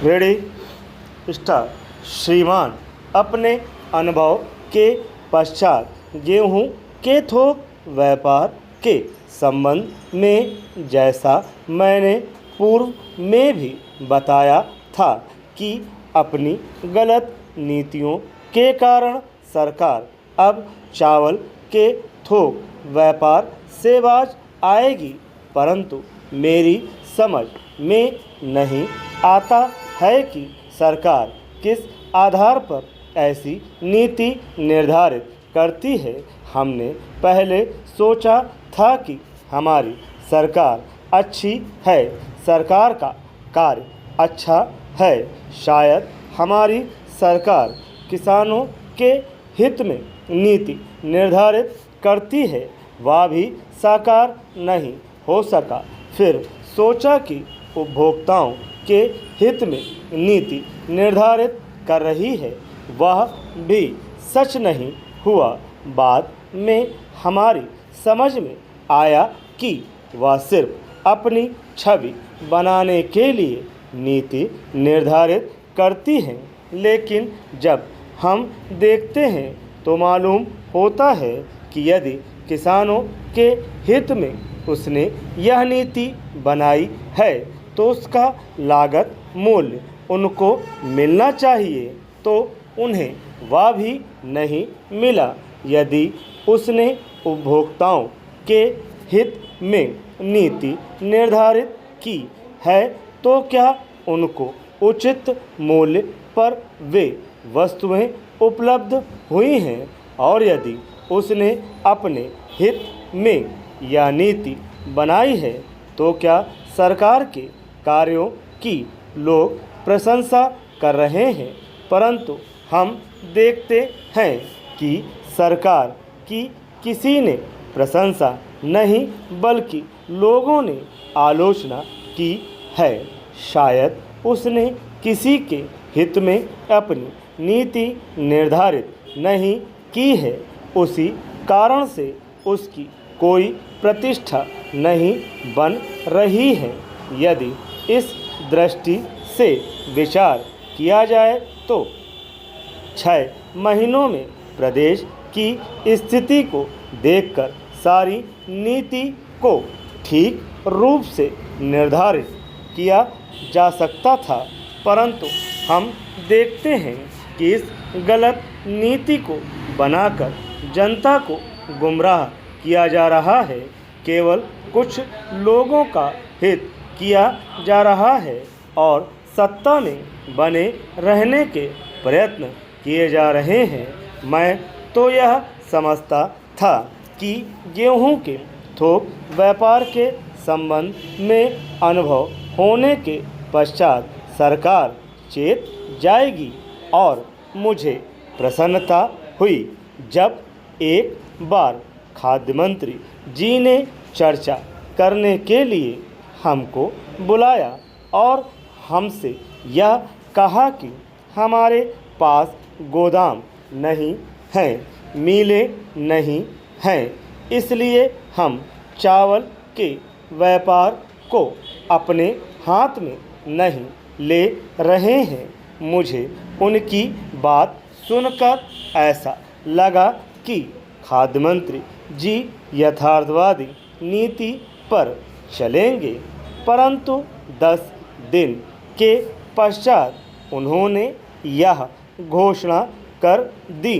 Ready star. श्रीमान अपने अनुभव के पश्चात गेहूं के थोक व्यापार के संबंध में, जैसा मैंने पूर्व में भी बताया था कि अपनी गलत नीतियों के कारण सरकार अब चावल के थोक व्यापार से बाज आएगी, परंतु मेरी समझ में नहीं आता है कि सरकार किस आधार पर ऐसी नीति निर्धारित करती है। हमने पहले सोचा था कि हमारी सरकार अच्छी है, सरकार का कार्य अच्छा है, शायद हमारी सरकार किसानों के हित में नीति निर्धारित करती है, वह भी साकार नहीं हो सका। फिर सोचा कि उपभोक्ताओं के हित में नीति निर्धारित कर रही है, वह भी सच नहीं हुआ। बाद में हमारी समझ में आया कि वह सिर्फ अपनी छवि बनाने के लिए नीति निर्धारित करती हैं, लेकिन जब हम देखते हैं तो मालूम होता है कि यदि किसानों के हित में उसने यह नीति बनाई है तो उसका लागत मूल्य उनको मिलना चाहिए, तो उन्हें वह भी नहीं मिला। यदि उसने उपभोक्ताओं के हित में नीति निर्धारित की है तो क्या उनको उचित मूल्य पर वे वस्तुएं उपलब्ध हुई हैं, और यदि उसने अपने हित में यह नीति बनाई है तो क्या सरकार के कार्यों की लोग प्रशंसा कर रहे हैं। परंतु हम देखते हैं कि सरकार की किसी ने प्रशंसा नहीं बल्कि लोगों ने आलोचना की है। शायद उसने किसी के हित में अपनी नीति निर्धारित नहीं की है, उसी कारण से उसकी कोई प्रतिष्ठा नहीं बन रही है। यदि इस दृष्टि से विचार किया जाए तो 6 महीनों में प्रदेश की स्थिति को देखकर सारी नीति को ठीक रूप से निर्धारित किया जा सकता था, परंतु हम देखते हैं कि इस गलत नीति को बनाकर जनता को गुमराह किया जा रहा है। केवल कुछ लोगों का हित किया जा रहा है और सत्ता में बने रहने के प्रयत्न किए जा रहे हैं। मैं तो यह समझता था कि गेहूं के थोक व्यापार के संबंध में अनुभव होने के पश्चात सरकार चेत जाएगी, और मुझे प्रसन्नता हुई जब एक बार खाद्य मंत्री जी ने चर्चा करने के लिए हमको बुलाया और हमसे यह कहा कि हमारे पास गोदाम नहीं हैं, मिलें नहीं हैं, इसलिए हम चावल के व्यापार को अपने हाथ में नहीं ले रहे हैं। मुझे उनकी बात सुनकर ऐसा लगा कि खाद्य मंत्री जी यथार्थवादी नीति पर चलेंगे, परंतु 10 दिन के पश्चात उन्होंने यह घोषणा कर दी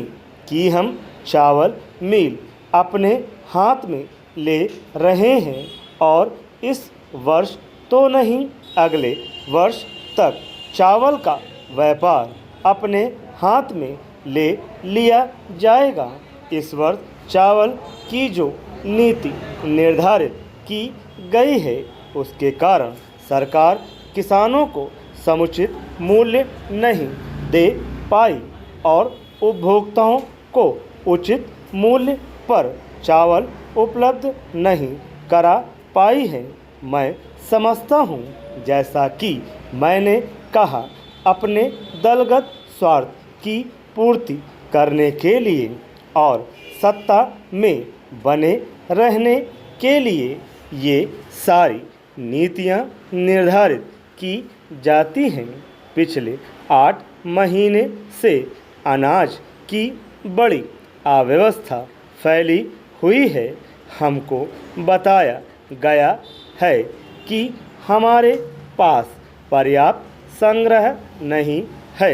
कि हम चावल मिल अपने हाथ में ले रहे हैं और इस वर्ष तो नहीं, अगले वर्ष तक चावल का व्यापार अपने हाथ में ले लिया जाएगा। इस वर्ष चावल की जो नीति निर्धारित की गई है उसके कारण सरकार किसानों को समुचित मूल्य नहीं दे पाई और उपभोक्ताओं को उचित मूल्य पर चावल उपलब्ध नहीं करा पाई है। मैं समझता हूँ, जैसा कि मैंने कहा, अपने दलगत स्वार्थ की पूर्ति करने के लिए और सत्ता में बने रहने के लिए ये सारी नीतियाँ निर्धारित की जाती हैं। पिछले 8 महीने से अनाज की बड़ी अव्यवस्था फैली हुई है। हमको बताया गया है कि हमारे पास पर्याप्त संग्रह नहीं है,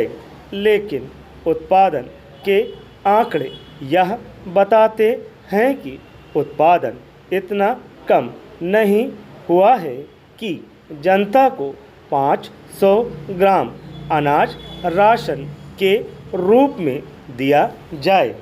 लेकिन उत्पादन के आंकड़े यह बताते हैं कि उत्पादन इतना कम नहीं हुआ है कि जनता को 500 ग्राम अनाज राशन के रूप में दिया जाए।